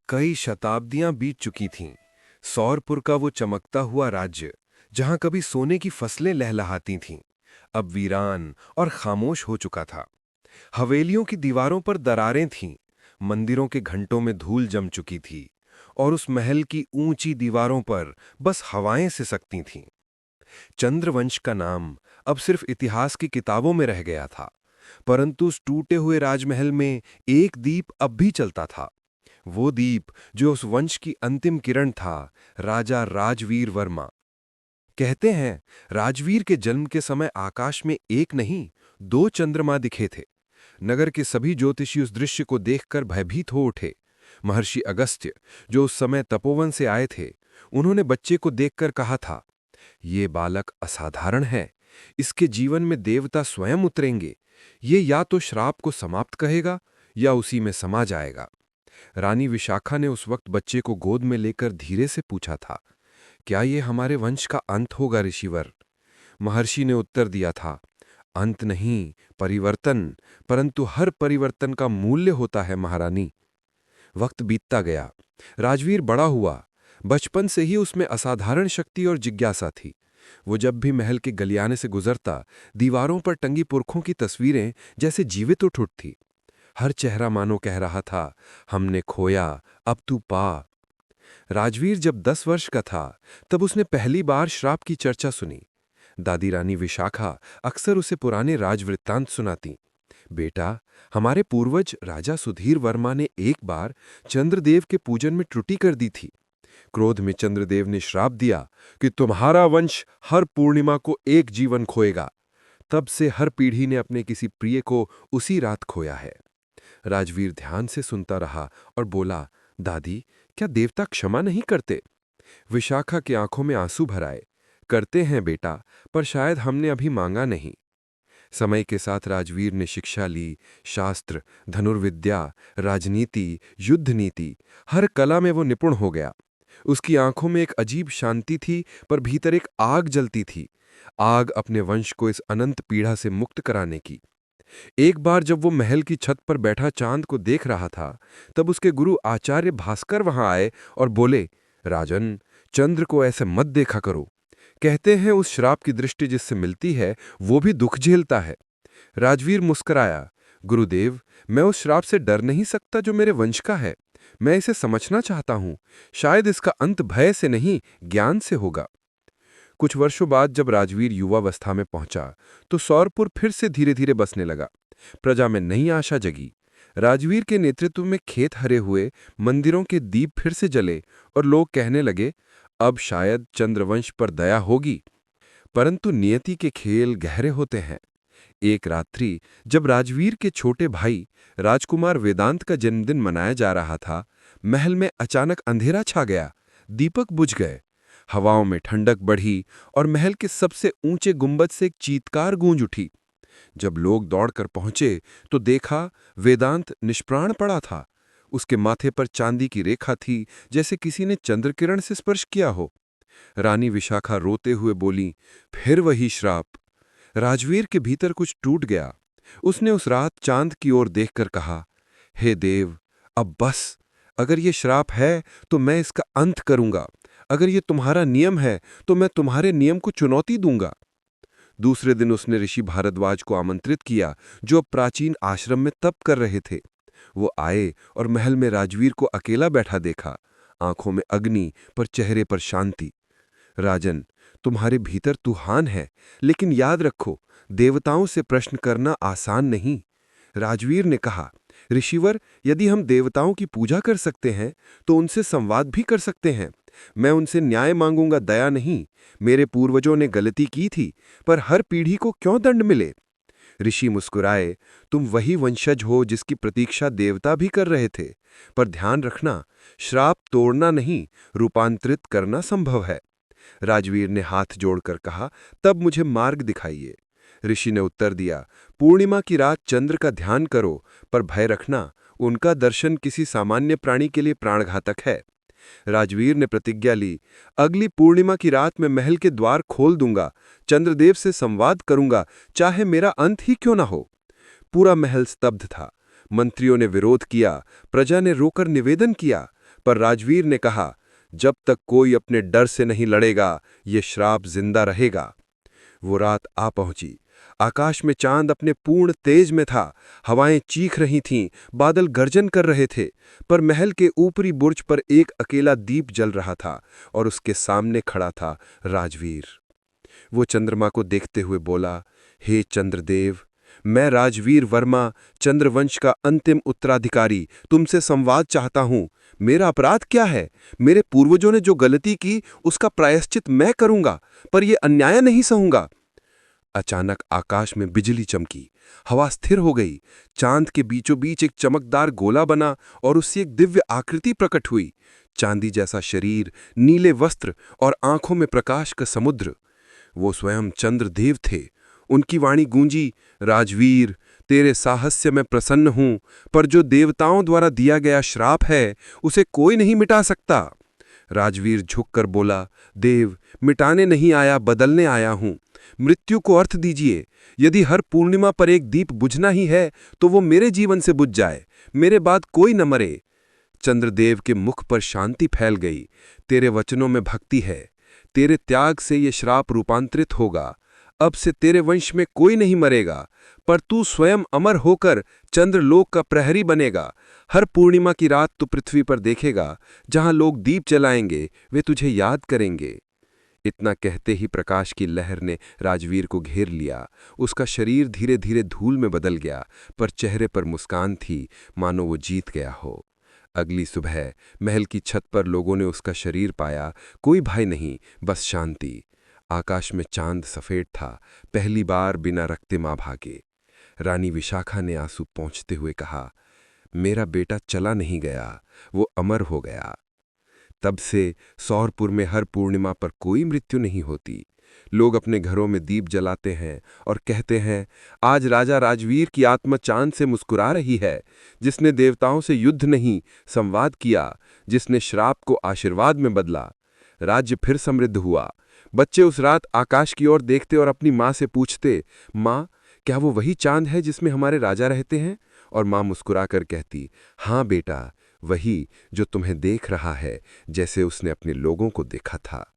कई शताब्दियां बीत चुकी थीं। सौरपुर का वो चमकता हुआ राज्य, जहां कभी सोने की फसलें लहलहाती थीं, अब वीरान और खामोश हो चुका था। हवेलियों की दीवारों पर दरारें थीं, मंदिरों के घंटों में धूल जम चुकी थी, और उस महल की ऊंची दीवारों पर बस हवाएं सिसकती थीं। चंद्रवंश का नाम अब सिर्फ इतिहास की किताबों में रह गया था, परंतु उस टूटे हुए राजमहल में एक दीप अब भी चलता था। वो दीप जो उस वंश की अंतिम किरण था, राजा राजवीर वर्मा। कहते हैं, राजवीर के जन्म के समय आकाश में एक नहीं, दो चंद्रमा दिखे थे। नगर के सभी ज्योतिषी उस दृश्य को देखकर भयभीत हो उठे। महर्षि अगस्त्य, जो उस समय तपोवन से आए थे, उन्होंने बच्चे को देखकर कहा था, ये बालक असाधारण है। इसके जीवन में देवता स्वयं उतरेंगे। ये या तो श्राप को समाप्त कहेगा या उसी में समा जाएगा। रानी विशाखा ने उस वक्त बच्चे को गोद में लेकर धीरे से पूछा था, क्या ये हमारे वंश का अंत होगा ऋषिवर? महर्षि ने उत्तर दिया था, अंत नहीं, परिवर्तन। परंतु हर परिवर्तन का मूल्य होता है महारानी। वक्त बीतता गया। राजवीर बड़ा हुआ। बचपन से ही उसमें असाधारण शक्ति और जिज्ञासा थी। वो जब भी महल के गलियाने से गुजरता, दीवारों पर टंगी पुरखों की तस्वीरें जैसे जीवित उठ उठती। हर चेहरा मानो कह रहा था, हमने खोया, अब तू पा। राजवीर जब 10 वर्ष का था, तब उसने पहली बार श्राप की चर्चा सुनी। दादी रानी विशाखा अक्सर उसे पुराने राजवृत्तांत सुनाती। बेटा, हमारे पूर्वज राजा सुधीर वर्मा ने एक बार चंद्रदेव के पूजन में त्रुटि कर दी थी। क्रोध में चंद्रदेव ने श्राप दिया कि तुम्हारा वंश हर पूर्णिमा को एक जीवन खोएगा। तब से हर पीढ़ी ने अपने किसी प्रिय को उसी रात खोया है। राजवीर ध्यान से सुनता रहा और बोला, दादी, क्या देवता क्षमा नहीं करते? विशाखा की आंखों में आंसू भर आए। करते हैं बेटा, पर शायद हमने अभी मांगा नहीं। समय के साथ राजवीर ने शिक्षा ली, शास्त्र, धनुर्विद्या, राजनीति, युद्ध नीति, हर कला में वो निपुण हो गया। उसकी आंखों में एक अजीब शांति थी, पर भीतर एक आग जलती थी, आग अपने वंश को इस अनंत पीड़ा से मुक्त कराने की। एक बार जब वो महल की छत पर बैठा चांद को देख रहा था, तब उसके गुरु आचार्य भास्कर वहां आए और बोले, राजन, चंद्र को ऐसे मत देखा करो। कहते हैं उस श्राप की दृष्टि जिससे मिलती है, वो भी दुख झेलता है। राजवीर मुस्कुराया, गुरुदेव, मैं उस श्राप से डर नहीं सकता जो मेरे वंश का है। मैं इसे समझना चाहता हूं। शायद इसका अंत भय से नहीं, ज्ञान से होगा। कुछ वर्षों बाद जब राजवीर युवावस्था में पहुंचा, तो सौरपुर फिर से धीरे धीरे बसने लगा। प्रजा में नई आशा जगी। राजवीर के नेतृत्व में खेत हरे हुए, मंदिरों के दीप फिर से जले, और लोग कहने लगे, अब शायद चंद्रवंश पर दया होगी। परंतु नियति के खेल गहरे होते हैं। एक रात्रि जब राजवीर के छोटे भाई राजकुमार वेदांत का जन्मदिन मनाया जा रहा था, महल में अचानक अंधेरा छा गया। दीपक बुझ गए। हवाओं में ठंडक बढ़ी और महल के सबसे ऊंचे गुंबद से एक चीत्कार गूंज उठी। जब लोग दौड़कर पहुंचे तो देखा, वेदांत निष्प्राण पड़ा था। उसके माथे पर चांदी की रेखा थी, जैसे किसी ने चंद्रकिरण से स्पर्श किया हो। रानी विशाखा रोते हुए बोली, फिर वही श्राप। राजवीर के भीतर कुछ टूट गया। उसने उस रात चांद की ओर देखकर कहा, हे देव, अब बस। अगर ये श्राप है तो मैं इसका अंत करूंगा। अगर ये तुम्हारा नियम है तो मैं तुम्हारे नियम को चुनौती दूंगा। दूसरे दिन उसने ऋषि भारद्वाज को आमंत्रित किया, जो प्राचीन आश्रम में तप कर रहे थे। वो आए और महल में राजवीर को अकेला बैठा देखा, आंखों में अग्नि पर चेहरे पर शांति। राजन, तुम्हारे भीतर तूफान है, लेकिन याद रखो, देवताओं से प्रश्न करना आसान नहीं। राजवीर ने कहा, ऋषिवर, यदि हम देवताओं की पूजा कर सकते हैं तो उनसे संवाद भी कर सकते हैं। मैं उनसे न्याय मांगूंगा, दया नहीं। मेरे पूर्वजों ने गलती की थी, पर हर पीढ़ी को क्यों दंड मिले? ऋषि मुस्कुराए, तुम वही वंशज हो जिसकी प्रतीक्षा देवता भी कर रहे थे। पर ध्यान रखना, श्राप तोड़ना नहीं, रूपांतरित करना संभव है। राजवीर ने हाथ जोड़कर कहा, तब मुझे मार्ग दिखाइए। ऋषि ने उत्तर दिया, पूर्णिमा की रात चंद्र का ध्यान करो, पर भय रखना, उनका दर्शन किसी सामान्य प्राणी के लिए प्राणघातक है। राजवीर ने प्रतिज्ञा ली, अगली पूर्णिमा की रात मैं महल के द्वार खोल दूंगा, चंद्रदेव से संवाद करूंगा, चाहे मेरा अंत ही क्यों ना हो। पूरा महल स्तब्ध था। मंत्रियों ने विरोध किया, प्रजा ने रोकर निवेदन किया, पर राजवीर ने कहा, जब तक कोई अपने डर से नहीं लड़ेगा, ये श्राप जिंदा रहेगा। वो रात आ पहुंची। आकाश में चांद अपने पूर्ण तेज में था, हवाएं चीख रही थीं, बादल गर्जन कर रहे थे, पर महल के ऊपरी बुर्ज पर एक अकेला दीप जल रहा था और उसके सामने खड़ा था राजवीर। वो चंद्रमा को देखते हुए बोला, हे चंद्रदेव, मैं राजवीर वर्मा, चंद्रवंश का अंतिम उत्तराधिकारी, तुमसे संवाद चाहता हूं। मेरा अपराध क्या है? मेरे पूर्वजों ने जो गलती की उसका प्रायश्चित मैं करूंगा, पर यह अन्याय नहीं सहूंगा। अचानक आकाश में बिजली चमकी, हवा स्थिर हो गई, चांद के बीचों बीच एक चमकदार गोला बना और उससे एक दिव्य आकृति प्रकट हुई। चांदी जैसा शरीर, नीले वस्त्र और आंखों में प्रकाश का समुद्र। वो स्वयं चंद्रदेव थे। उनकी वाणी गूंजी, राजवीर, तेरे साहस्य में प्रसन्न हूं, पर जो देवताओं द्वारा दिया गया श्राप है उसे कोई नहीं मिटा सकता। राजवीर झुककर बोला, देव, मिटाने नहीं आया, बदलने आया हूं। मृत्यु को अर्थ दीजिए। यदि हर पूर्णिमा पर एक दीप बुझना ही है तो वो मेरे जीवन से बुझ जाए, मेरे बाद कोई न मरे। चंद्रदेव के मुख पर शांति फैल गई। तेरे वचनों में भक्ति है। तेरे त्याग से ये श्राप रूपांतरित होगा। अब से तेरे वंश में कोई नहीं मरेगा, पर तू स्वयं अमर होकर चंद्रलोक का प्रहरी बनेगा। हर पूर्णिमा की रात तू पृथ्वी पर देखेगा। जहां लोग दीप जलाएंगे वे तुझे याद करेंगे। इतना कहते ही प्रकाश की लहर ने राजवीर को घेर लिया। उसका शरीर धीरे धीरे धूल में बदल गया, पर चेहरे पर मुस्कान थी, मानो वो जीत गया हो। अगली सुबह महल की छत पर लोगों ने उसका शरीर पाया। कोई भय नहीं, बस शांति। आकाश में चांद सफेद था, पहली बार बिना रक्ते मां भागे। रानी विशाखा ने आंसू पोंछते हुए कहा, मेरा बेटा चला नहीं गया, वो अमर हो गया। तब से सौरपुर में हर पूर्णिमा पर कोई मृत्यु नहीं होती। लोग अपने घरों में दीप जलाते हैं और कहते हैं, आज राजा राजवीर की आत्मा चांद से मुस्कुरा रही है, जिसने देवताओं से युद्ध नहीं, संवाद किया, जिसने श्राप को आशीर्वाद में बदला। राज्य फिर समृद्ध हुआ। बच्चे उस रात आकाश की ओर देखते और अपनी माँ से पूछते, माँ, क्या वो वही चांद है जिसमें हमारे राजा रहते हैं? और माँ मुस्कुराकर कहती, हाँ बेटा, वही जो तुम्हें देख रहा है, जैसे उसने अपने लोगों को देखा था।